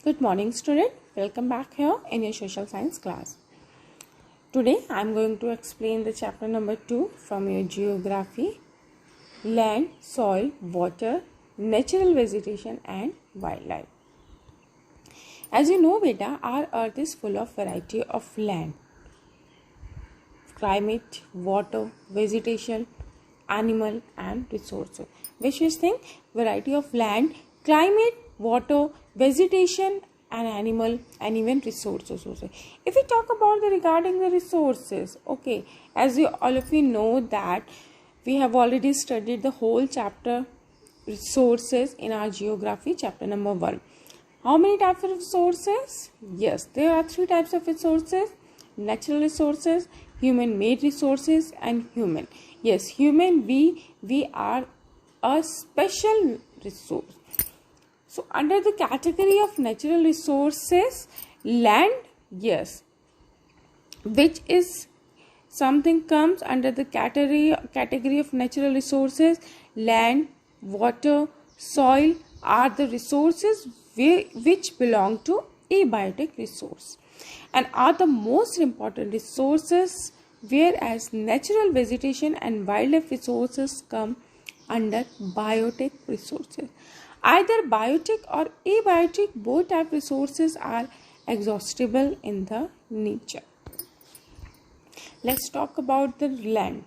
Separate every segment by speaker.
Speaker 1: Good morning, student. Welcome back here in your social science class. Today I am going to explain the chapter number 2 from your geography: land, soil, water, natural vegetation and wildlife. As you know, beta, our earth is full of variety of land, climate, water, vegetation, animal and resources. Which is thing? Variety of land, climate, water, vegetation and animal and even resources also. If we talk about regarding the resources, okay, as you all of you know that we have already studied the whole chapter resources in our geography, chapter number 1. How many types of resources? Yes, there are 3 types of resources: natural resources, human made resources and human. Yes, human, we are a special resource. So under the category of natural resources, land, yes, which is something comes under the category of natural resources. Land, water, soil are the resources which belong to abiotic resource and are the most important resources, whereas natural vegetation and wildlife resources come under biotic resources. Either biotic or abiotic, both type resources are exhaustible in the nature. Let's talk about the land.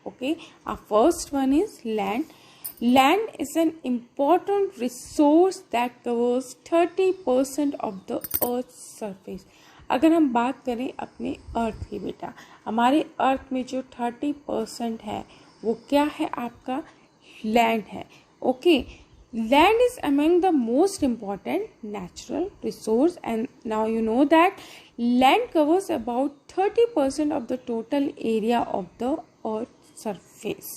Speaker 1: Okay, our first one is land. Land is an important resource that covers 30% of the earth's surface. अगर हम बात करें अपने अर्थ की, बेटा, हमारे अर्थ में जो 30% है वो क्या है? आपका लैंड है. Okay, land is among the most important natural resource, and now you know that land covers about 30% of the total area of the earth's surface.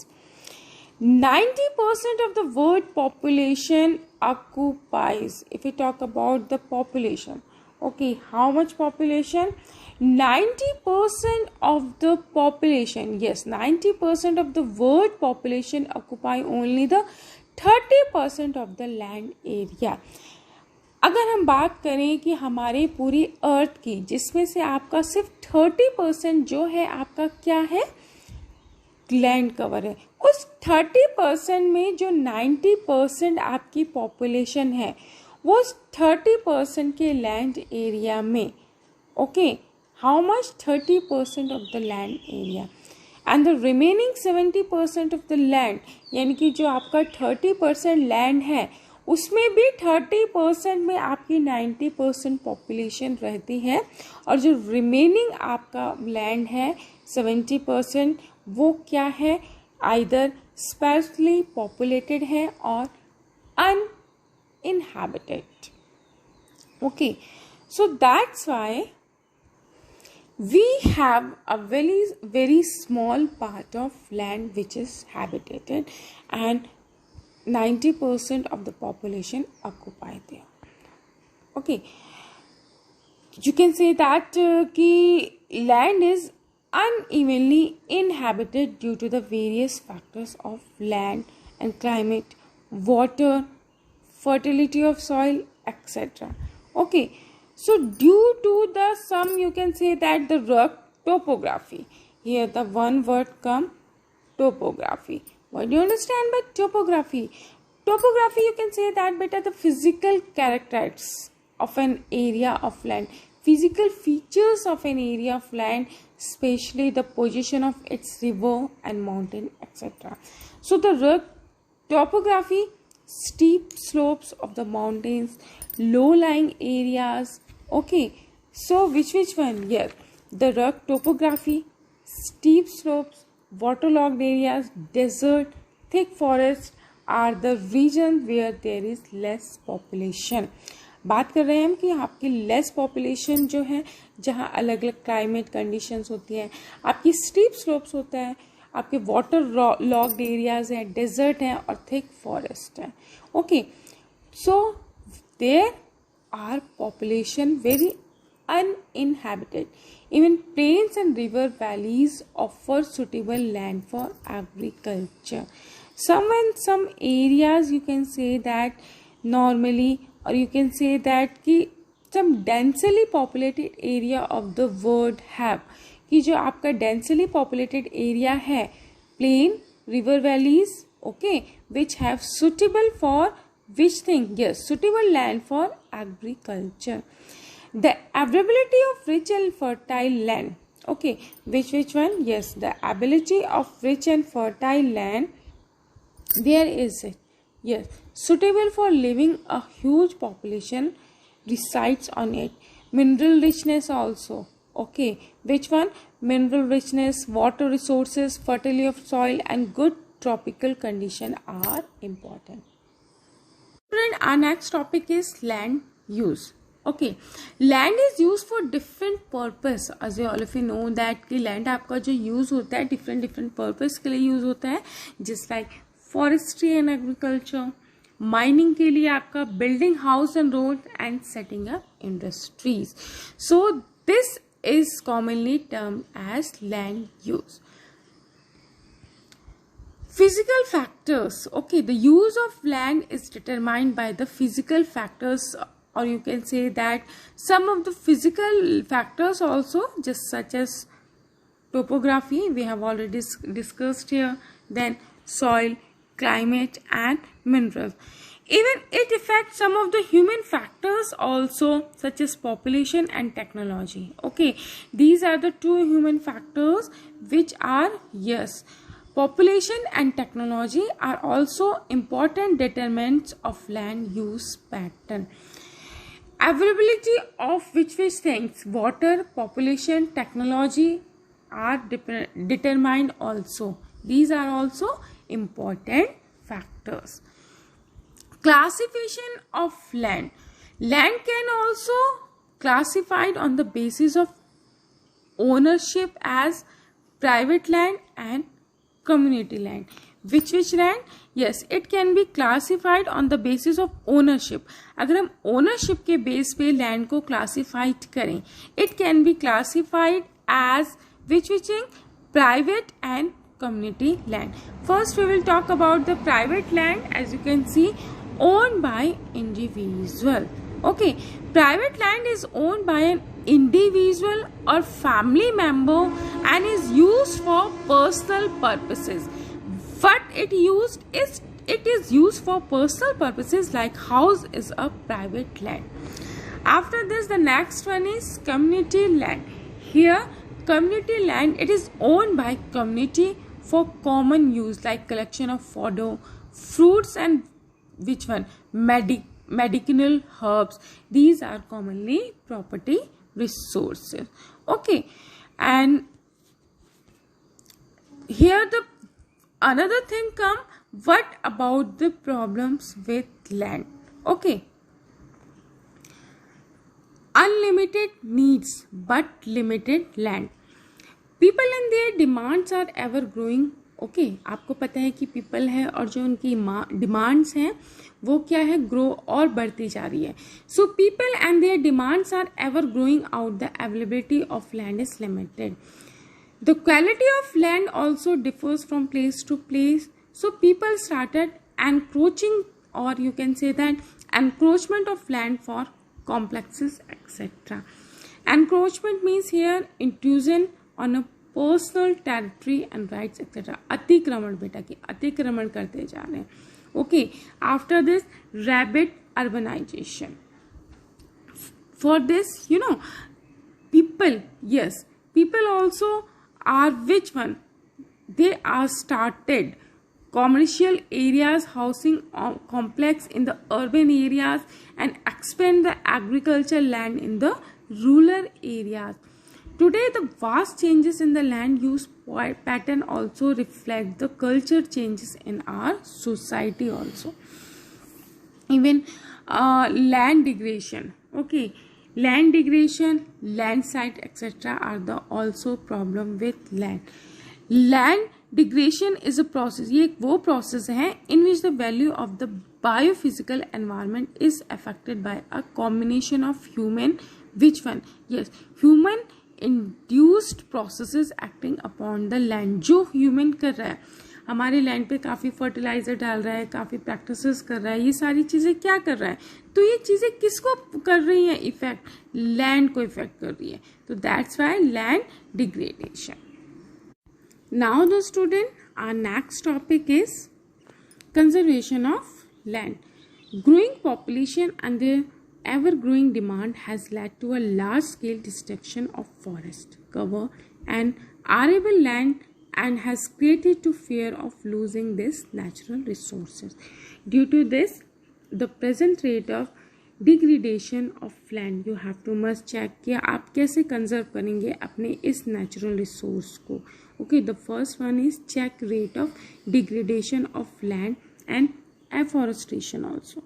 Speaker 1: 90% of the world population occupies. If we talk about the population, okay, how much population? 90% of the population, yes, 90% of the world population occupy only the 30% of the land area. अगर हम बात करें कि हमारे पूरी अर्थ की, जिसमें से आपका सिर्फ 30% जो है आपका क्या है? लैंड कवर है. उस 30% में जो 90% आपकी पॉपुलेशन है वो 30% के लैंड एरिया में. Okay, how much? 30% of the land area and the remaining 70% of the land, यानी कि जो आपका 30% लैंड है उसमें भी 30% में आपकी 90% पॉपुलेशन रहती है, और जो रिमेनिंग आपका लैंड है 70% वो क्या है? आइदर स्पेशली पॉपुलेटेड है और uninhabited. Okay, so that's why we have a very small part of land which is habitated and 90% of the population occupy there. Okay, you can say that ki land is unevenly inhabited due to the various factors of land and climate, water, fertility of soil, etc. Okay, so due to the some, you can say that the rough topography. Here the one word come, topography. What do you understand by topography? Topography, you can say that beta, the physical characteristics of an area of land, physical features of an area of land, especially the position of its river and mountain, etc. So the rough topography, steep slopes of the mountains, low-lying areas. Okay, so which one? Yes, the rough topography, steep slopes, waterlogged areas, desert, thick forest are the regions where there is less population. बात कर रहे हैं हम कि आपकी less population जो है, जहाँ अलग अलग क्लाइमेट कंडीशंस होती हैं, आपकी स्टीप स्लोप्स होता है, आपके वाटर लॉग्ड एरियाज हैं, डेजर्ट हैं और थिक फॉरेस्ट है. Okay, so there are population very uninhabited. Even plains and river valleys offer suitable land for agriculture. Some areas, you can say that normally or you can say that कि some densely populated area of the world have, कि जो आपका densely populated area है, plain, river valleys, okay, which have suitable for which thing? Yes, suitable land for agriculture. The availability of rich and fertile land. Okay, which one? Yes, the ability of rich and fertile land. Where is it? Yes, suitable for living. A huge population resides on it. Mineral richness also. Okay, which one? Mineral richness, water resources, fertility of soil, and good tropical condition are important. Our next topic is land use. Okay, land is used for different purpose. As you all of you know that कि land आपका जो use होता है different purpose के लिए use होता है, just like forestry and agriculture, mining के लिए आपका building house and road and setting up industries. So this is commonly termed as land use. Physical factors. Okay, the use of land is determined by the physical factors, or you can say that some of the physical factors also, just such as topography, we have already discussed here, then soil, climate and minerals. Even it affects some of the human factors also, such as population and technology. Okay, these are the two human factors which are, yes, population and technology are also important determinants of land use pattern. Availability of which things? Water, population, technology are determined also. These are also important factors. Classification of land. Land can also classified on the basis of ownership as private land and community land. Which land? Yes, it can be classified on the basis of ownership. अगर हम ownership के base पे land को classified करें, it can be classified as which thing? Private and community land. First we will talk about the private land. As you can see, owned by individual. Okay, private land is owned by an individual or family member and is used for personal purposes. What it is used for personal purposes, like house is a private land. After this, the next one is community land. Here, community land, it is owned by community for common use, like collection of fodder, fruits and which one? Medicinal herbs. These are commonly property resources. Okay, and here the another thing come, what about the problems with land? Okay, unlimited needs but limited land. People and their demands are ever growing. Okay, आपको पता है कि people है और जो उनकी demands हैं वो क्या है, ग्रो और बढ़ती जा रही है. So people and their demands are ever growing out. The availability of land is limited. The quality of land also differs from place to place. So people started encroaching, और you can say that encroachment of land for complexes etc. Encroachment means here intrusion on a personal territory and rights etc. अतिक्रमण, बेटा की अतिक्रमण करते जा रहे हैं. Okay, after this rapid urbanization. For this, you know, people, yes, people also are which one? They are started commercial areas, housing complex in the urban areas, and expand the agricultural land in the rural areas. Today, the vast changes in the land use pattern also reflect the culture changes in our society also. Even land degradation. Okay, land degradation, landslide etc. are the also problem with land. Land degradation is a process. ये एक वो process है in which the value of the biophysical environment is affected by a combination of human, which one? Yes, human induced processes acting upon the land. जो human कर रहा है, हमारे land पे काफ़ी फर्टिलाइज़र डाल रहा है, काफ़ी प्रैक्टिसेस कर रहा है, ये सारी चीज़ें क्या कर रहा है, तो ये चीज़ें किसको कर रही हैं इफेक्ट, लैंड को इफेक्ट कर रही है, तो that's why land degradation. Now the student, our next topic is conservation of land. Growing population and the ever-growing demand has led to a large-scale destruction of forest cover and arable land and has created to fear of losing these natural resources. Due to this, the present rate of degradation of land, you have to must check कि आप कैसे conserve करेंगे अपने इस natural resource को. Okay, the first one is check rate of degradation of land and afforestation also.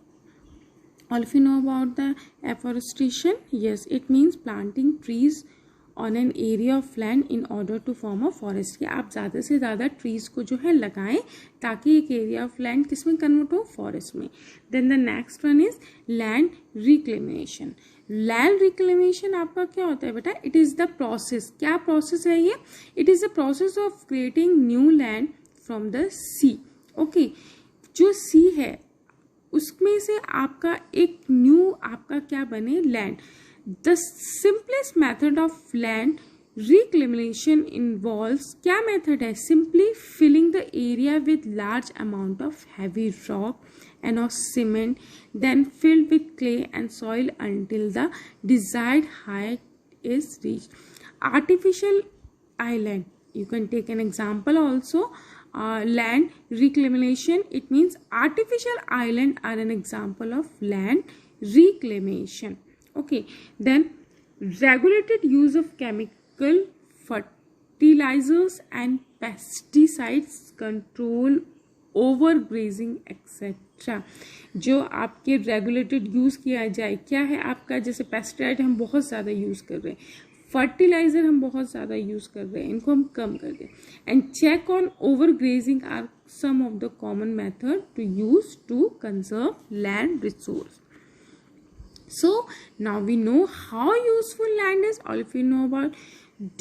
Speaker 1: All of you know about the afforestation? Yes, it means planting trees on an area of land in order to form a forest. कि आप ज़्यादा से ज़्यादा trees को जो है लगाएं ताकि एक area of land किस में convert हो, forest में. Then the next one is land reclamation. Land reclamation आपका क्या होता है बेटा, इट इज़ द प्रोसेस, क्या प्रोसेस है ये, it is the process of creating new land from the sea. Okay, जो सी है उसमें से आपका एक न्यू आपका क्या बने, land. The simplest method of land reclamation involves, क्या मेथड है, simply filling the area with large amount of heavy rock and or cement, then filled with clay and soil until the desired height is reached. Artificial island, you can take an example also. Land reclamation, it means artificial island are an example of land reclamation. Okay, then regulated use of chemical fertilizers and pesticides, control overgrazing etcetera. जो आपके regulated use किया जाए, क्या है आपका, जैसे pesticide हम बहुत ज़्यादा यूज़ कर रहे हैं, फर्टिलाइज़र हम बहुत ज़्यादा यूज़ कर रहे हैं, इनको हम कम कर दें. And check on overgrazing are some of the common method to use to conserve land resource. So now we know how useful land is. All of you know about.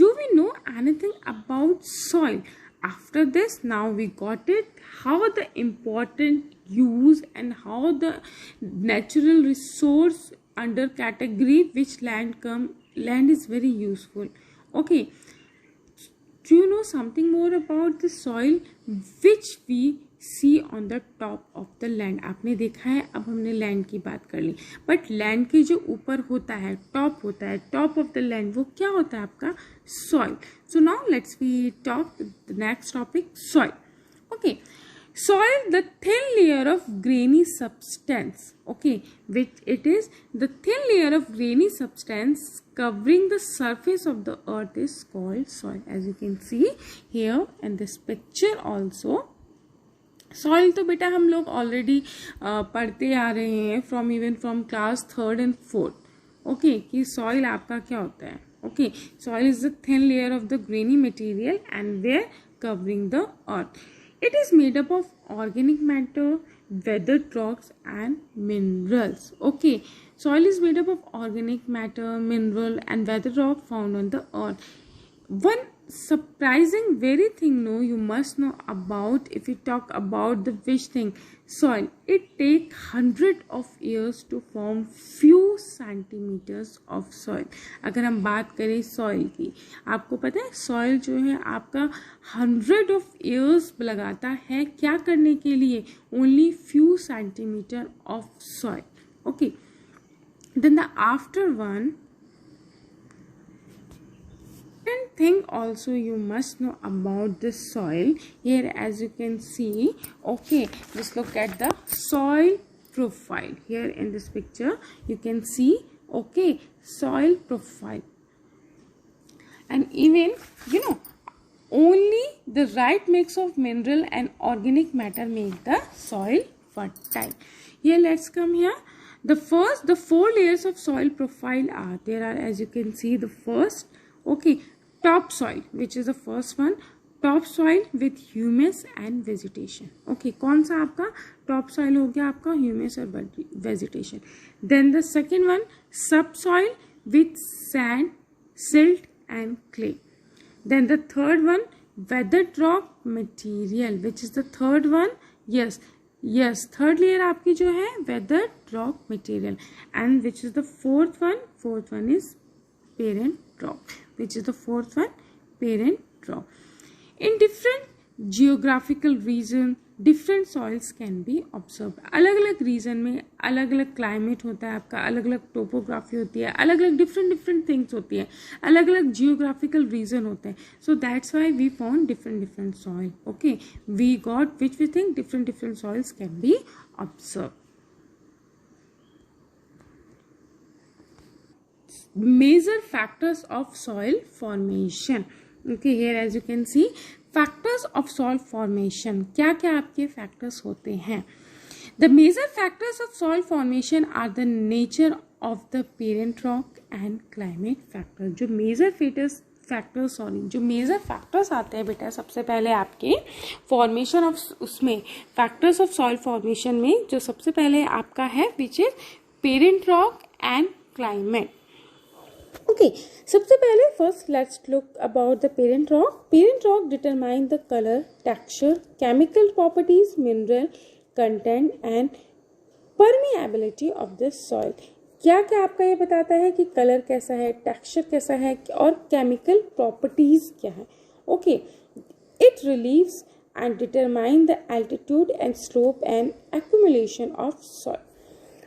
Speaker 1: Do we know anything about soil? After this, now we got it, how the important use and how the natural resource under category which land is very useful. Okay, do you know something more about the soil which we see on the top of the land? आपने देखा है, अब हमने land की बात कर ली, but land के जो ऊपर होता है, टॉप होता है, टॉप ऑफ द लैंड, वो क्या होता है आपका, soil. So now let's we talk the next topic, soil. Okay, soil, the thin layer of grainy substance, okay, which it is the thin layer of grainy substance covering the surface of the earth is called soil. As you can see here in this picture also, soil तो बेटा हम लोग already पढ़ते आ रहे हैं from class 3rd and 4th. Okay, कि soil आपका क्या होता है. Okay, soil is the thin layer of the grainy material and where covering the earth. It is made up of organic matter, weathered rocks and minerals. Okay, soil is made up of organic matter, mineral and weathered rock found on the earth. One surprising very thing you must know about, if you talk about the which thing, soil, it take 100 of years to form few centimeters of soil. अगर हम बात करें soil की, आपको पता है soil जो है आपका 100 of years लगाता है क्या करने के लिए, only few centimeter of soil. Okay, then the after one thing also you must know about the soil. Here as you can see, okay, just look at the soil profile. Here in this picture you can see, okay, soil profile, and even only the right mix of mineral and organic matter make the soil fertile. Here let's come here. The 4 layers of soil profile are there are, as you can see, the first, okay, top soil, which is the first one, top soil with humus and vegetation. Okay, कौन सा आपका top soil हो गया, आपका humus और vegetation. Then the second one, subsoil with sand, silt and clay. Then the third one, weathered rock material. Which is the third one? Yes, third layer आपकी जो है weathered rock material. And which is the fourth one? Fourth one is parent rock. Which is the fourth one? Parent rock. In different geographical region, different soils can be observed. अलग अलग reason में अलग अलग climate होता है आपका, अलग अलग टोपोग्राफी होती है, अलग अलग डिफरेंट थिंग्स होती है, अलग अलग जियोग्राफिकल रीजन होते हैं. So that's why we found different soil. Okay, we got which we think different soils can be observe. Major factors of soil formation. Okay, here as you can see, factors of soil formation. क्या क्या आपके factors होते हैं? The major factors of soil formation are the nature of the parent rock and climate factor. जो major factors आते हैं बेटा सबसे पहले आपके formation of उसमें factors of soil formation में जो सबसे पहले आपका है which is parent rock and climate. Okay, सबसे पहले first let's look about the parent rock. Parent rock determine the color, texture, chemical properties, mineral content and permeability of the soil. क्या क्या आपका ये बताता है कि कलर कैसा है, टेक्सचर कैसा है और केमिकल प्रॉपर्टीज क्या है. Okay, it relieves and determine the altitude and slope and accumulation of soil.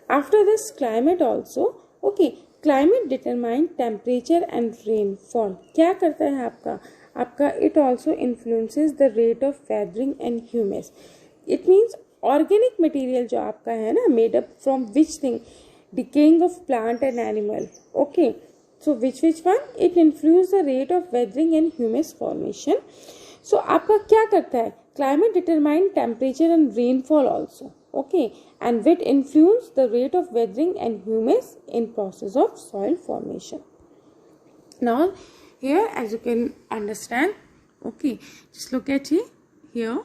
Speaker 1: After this, climate also. Okay, climate determine temperature and rainfall. क्या करता है आपका it also influences the rate of weathering and humus. It means organic material जो आपका है ना, made up from which thing? Decaying of plant and animal. Okay, so which one? It influences the rate of weathering and humus formation. So आपका क्या करता है? Climate determine temperature and rainfall also. Okay, and which influence the rate of weathering and humus in process of soil formation. Now here as you can understand, okay, just look at here.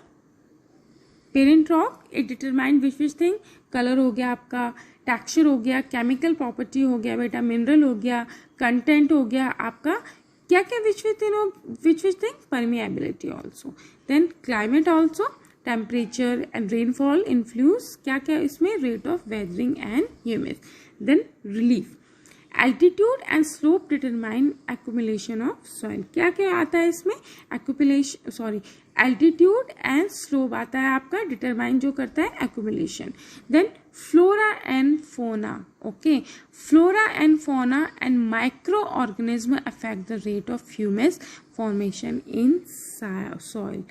Speaker 1: Parent rock, it determine which thing? Color हो गया आपका, texture हो गया, chemical property हो गया बेटा, mineral हो गया, content हो गया आपका, क्या क्या which thing? Permeability also. Then climate also, temperature and rainfall influence क्या क्या इसमें? Rate of weathering and humus. Then relief, altitude and slope determine accumulation of soil. क्या क्या आता है इसमें? Altitude and slope आता है आपका, determine जो करता है accumulation. Then flora and fauna. Okay, flora and fauna and microorganism affect the rate of humus formation in soil.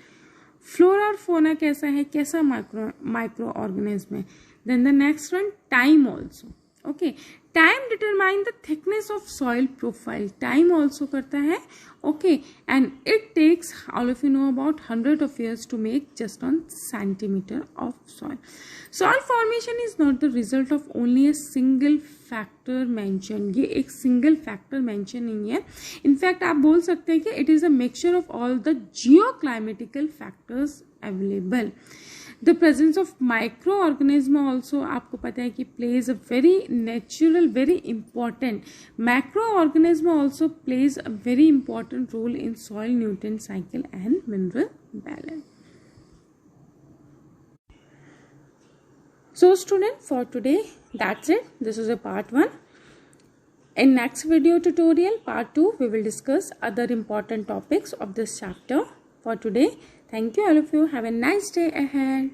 Speaker 1: Flora और फोना कैसा है, कैसा माइक्रो ऑर्गेनिज्म है. Then the next one, time also. Okay, time determine the thickness of soil profile. Time also करता है. Okay, and it takes all of you know about 100 of years to make just on centimeter of soil. Soil formation is not the result of only a single factor mentioned. ये एक single factor mention नहीं है. In fact आप बोल सकते हैं कि it is a mixture of all the geoclimatical factors available. The presence of microorganism also आपको पता है कि plays a very natural, very important. Macroorganism also plays a very important role in soil nutrient cycle and mineral balance. So student, for today that's it. This is a part 1. In next video tutorial, part 2, we will discuss other important topics of this chapter. For today, thank you all of you. Have a nice day ahead.